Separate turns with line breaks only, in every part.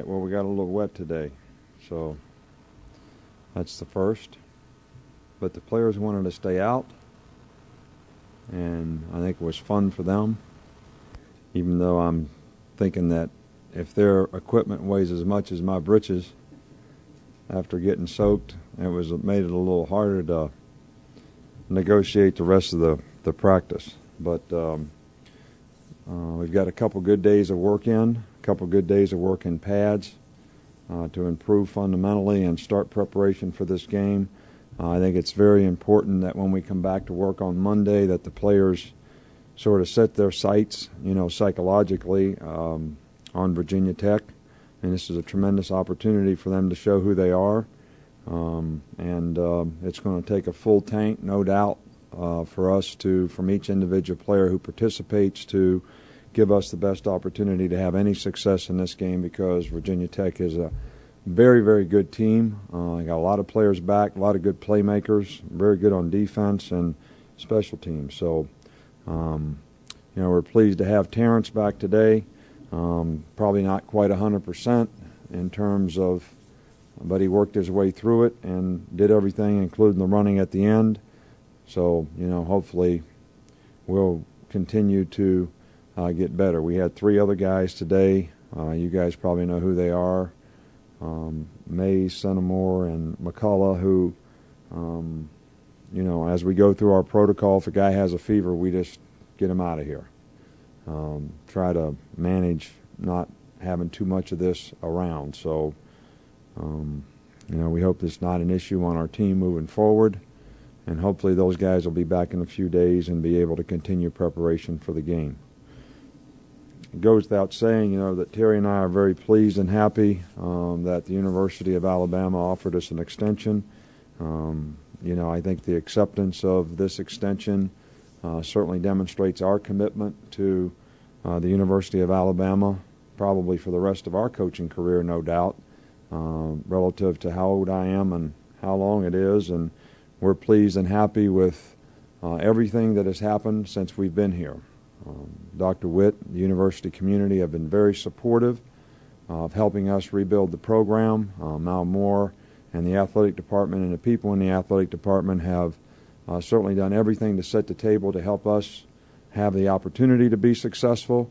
well, we got a little wet today. So that's the first. But the players wanted to stay out, and I think it was fun for them, even though I'm thinking that if their equipment weighs as much as my britches after getting soaked, made it a little harder to negotiate the rest of the practice. But we've got a couple good days of work in, a couple good days of work in pads to improve fundamentally and start preparation for this game. I think it's very important that when we come back to work on Monday that the players sort of set their sights, psychologically on Virginia Tech. And this is a tremendous opportunity for them to show who they are. It's going to take a full tank, no doubt, for us from each individual player who participates to give us the best opportunity to have any success in this game, because Virginia Tech is a very, very good team. Got a lot of players back, a lot of good playmakers, very good on defense and special teams. So, we're pleased to have Terrence back today. Probably not quite 100% in terms of, but he worked his way through it and did everything, including the running at the end. So, hopefully we'll continue to get better. We had 3 other guys today. You guys probably know who they are. Mays, Centimore, and McCullough, who, as we go through our protocol, if a guy has a fever, we just get him out of here. Try to manage not having too much of this around. So, we hope it's not an issue on our team moving forward, and hopefully those guys will be back in a few days and be able to continue preparation for the game. It goes without saying, that Terry and I are very pleased and happy that the University of Alabama offered us an extension. I think the acceptance of this extension certainly demonstrates our commitment to the University of Alabama, probably for the rest of our coaching career, no doubt, relative to how old I am and how long it is. And we're pleased and happy with everything that has happened since we've been here. Dr. Witt, the university community have been very supportive of helping us rebuild the program. Mal Moore and the athletic department and the people in the athletic department have certainly done everything to set the table to help us have the opportunity to be successful.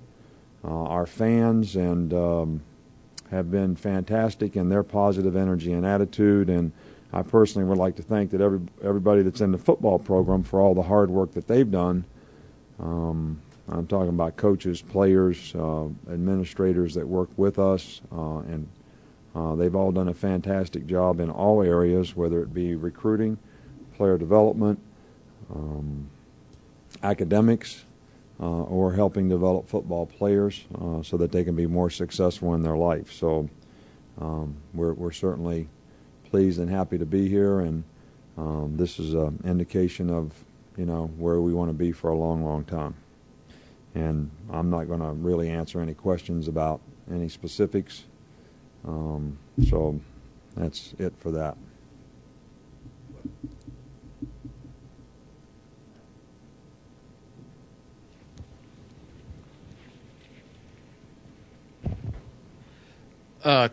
Our fans have been fantastic in their positive energy and attitude, and I personally would like to thank everybody that's in the football program for all the hard work that they've done. I'm talking about coaches, players, administrators that work with us, and they've all done a fantastic job in all areas, whether it be recruiting, player development, academics, or helping develop football players so that they can be more successful in their life. So we're certainly pleased and happy to be here, and this is an indication of where we want to be for a long, long time. And I'm not going to really answer any questions about any specifics. So that's it for that.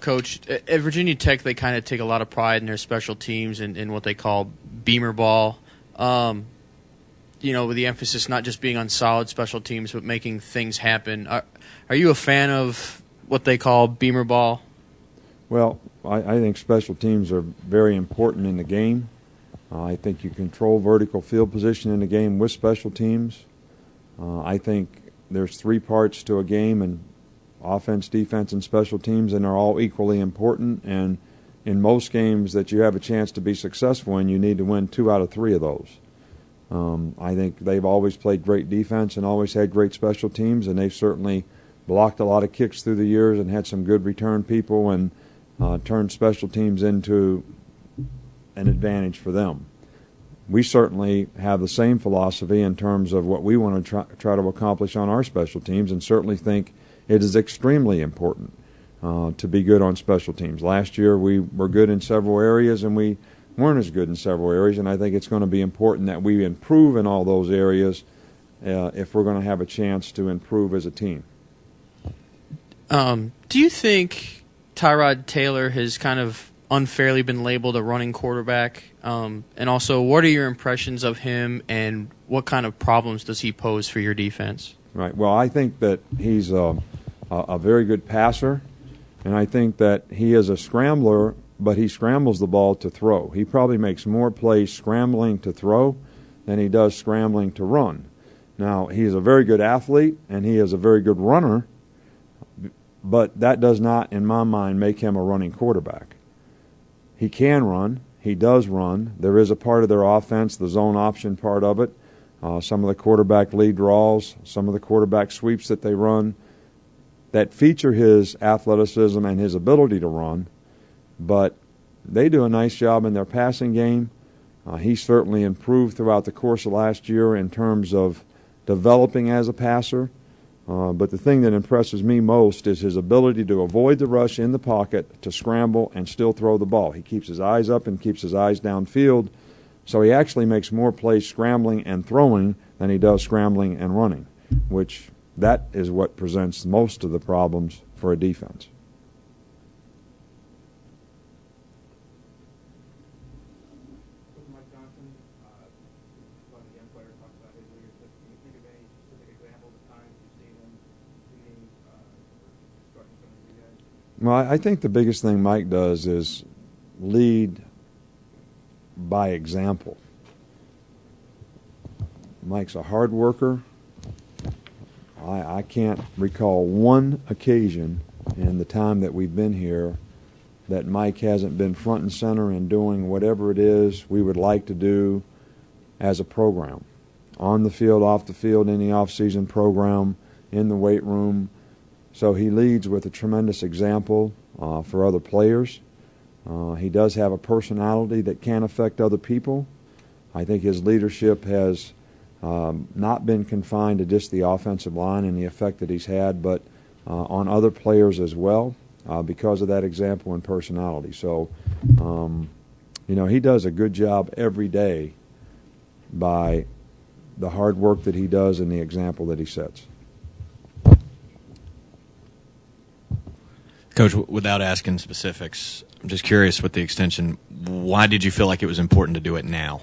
Coach, at Virginia Tech, they kind of take a lot of pride in their special teams and in what they call Beamer ball. With the emphasis not just being on solid special teams, but making things happen. Are you a fan of what they call Beamer ball?
Well, I think special teams are very important in the game. I think you control vertical field position in the game with special teams. I think there's 3 parts to a game, and offense, defense, and special teams, and they're all equally important. And in most games that you have a chance to be successful in, you need to win 2 out of 3 of those. I think they've always played great defense and always had great special teams, and they've certainly blocked a lot of kicks through the years and had some good return people and turned special teams into an advantage for them. We certainly have the same philosophy in terms of what we want to try to accomplish on our special teams, and certainly think it is extremely important to be good on special teams. Last year we were good in several areas, and we weren't as good in several areas, and I think it's going to be important that we improve in all those areas if we're going to have a chance to improve as a team.
Do you think Tyrod Taylor has kind of unfairly been labeled a running quarterback? And also, what are your impressions of him, and what kind of problems does he pose for your defense?
Right. Well, I think that he's a very good passer, and I think that he is a scrambler, but he scrambles the ball to throw. He probably makes more plays scrambling to throw than he does scrambling to run. Now, he's a very good athlete, and he is a very good runner, but that does not, in my mind, make him a running quarterback. He can run. He does run. There is a part of their offense, the zone option part of it, some of the quarterback lead draws, some of the quarterback sweeps that they run that feature his athleticism and his ability to run, but they do a nice job in their passing game. He certainly improved throughout the course of last year in terms of developing as a passer. But the thing that impresses me most is his ability to avoid the rush in the pocket, to scramble and still throw the ball. He keeps his eyes up and keeps his eyes downfield, so he actually makes more plays scrambling and throwing than he does scrambling and running, which that is what presents most of the problems for a defense. Well, I think the biggest thing Mike does is lead by example. Mike's a hard worker. I can't recall one occasion in the time that we've been here that Mike hasn't been front and center in doing whatever it is we would like to do as a program. On the field, off the field, in the off-season program, in the weight room. So he leads with a tremendous example for other players. He does have a personality that can affect other people. I think his leadership has not been confined to just the offensive line and the effect that he's had, but on other players as well because of that example and personality. So, he does a good job every day by the hard work that he does and the example that he sets.
Coach, without asking specifics, I'm just curious with the extension, why did you feel like it was important to do it now?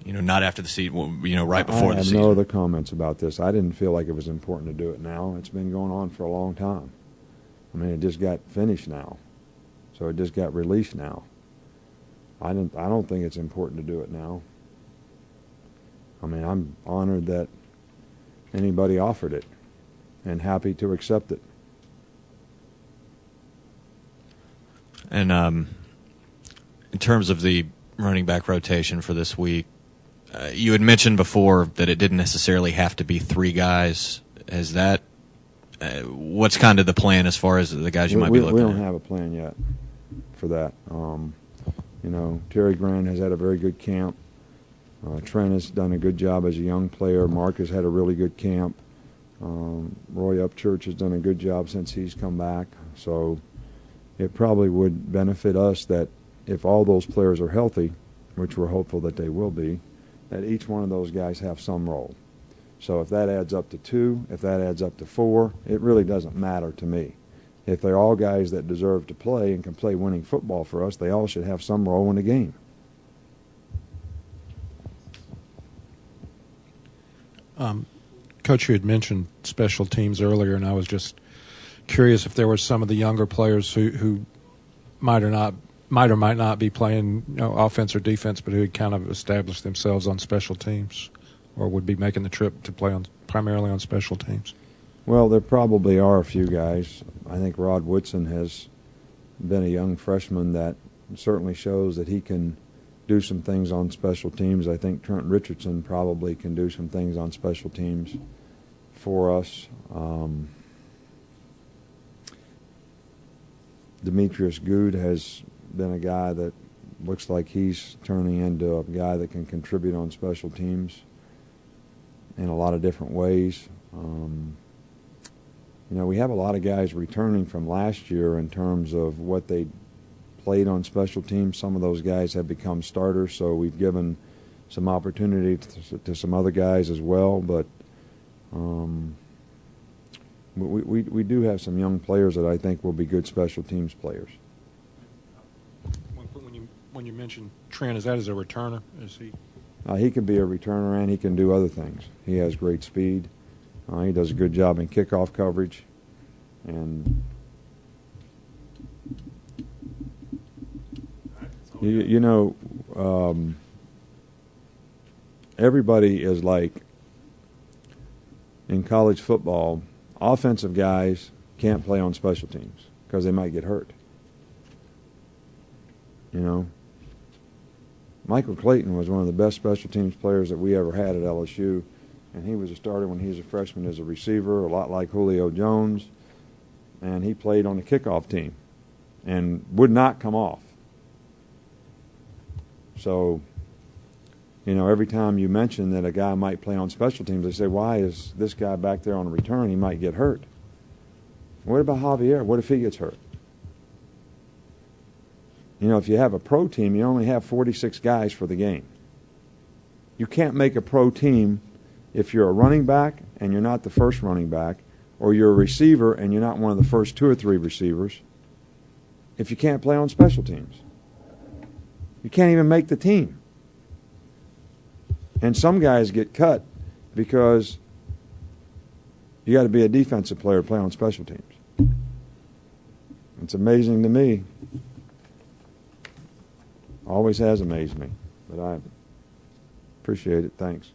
Not after the season, right before the season.
I have no other comments about this. I didn't feel like it was important to do it now. It's been going on for a long time. I mean, it just got finished now. So it just got released now. I don't think it's important to do it now. I mean, I'm honored that anybody offered it and happy to accept it.
And in terms of the running back rotation for this week, you had mentioned before that it didn't necessarily have to be three guys. Is that what's kind of the plan as far as the guys you might be looking at?
We don't have a plan yet for that. Terry Grant has had a very good camp. Trent has done a good job as a young player. Mark has had a really good camp. Roy Upchurch has done a good job since he's come back. So it probably would benefit us that if all those players are healthy, which we're hopeful that they will be, that each one of those guys have some role. So if that adds up to 2, if that adds up to 4, it really doesn't matter to me. If they're all guys that deserve to play and can play winning football for us, they all should have some role in the game.
Coach, you had mentioned special teams earlier, and I was just curious if there were some of the younger players who might or might not be playing offense or defense, but who had kind of established themselves on special teams, or would be making the trip to play primarily on special teams.
Well, there probably are a few guys. I think Rod Woodson has been a young freshman that certainly shows that he can do some things on special teams. I think Trent Richardson probably can do some things on special teams for us. Demetrius Good has been a guy that looks like he's turning into a guy that can contribute on special teams in a lot of different ways. We have a lot of guys returning from last year in terms of what they played on special teams. Some of those guys have become starters, so we've given some opportunity to some other guys as well. But We do have some young players that I think will be good special teams players.
When you mentioned Trent, is that as a returner? Is he?
He can be a returner and he can do other things. He has great speed. He does a good job in kickoff coverage, and everybody is like in college football. Offensive guys can't play on special teams because they might get hurt. Michael Clayton was one of the best special teams players that we ever had at LSU, and he was a starter when he was a freshman as a receiver, a lot like Julio Jones, and he played on the kickoff team and would not come off. So, every time you mention that a guy might play on special teams, they say, why is this guy back there on a return? He might get hurt. What about Javier? What if he gets hurt? If you have a pro team, you only have 46 guys for the game. You can't make a pro team if you're a running back and you're not the first running back, or you're a receiver and you're not one of the first 2 or 3 receivers, if you can't play on special teams. You can't even make the team. And some guys get cut because you got to be a defensive player to play on special teams. It's amazing to me. Always has amazed me, but I appreciate it. Thanks.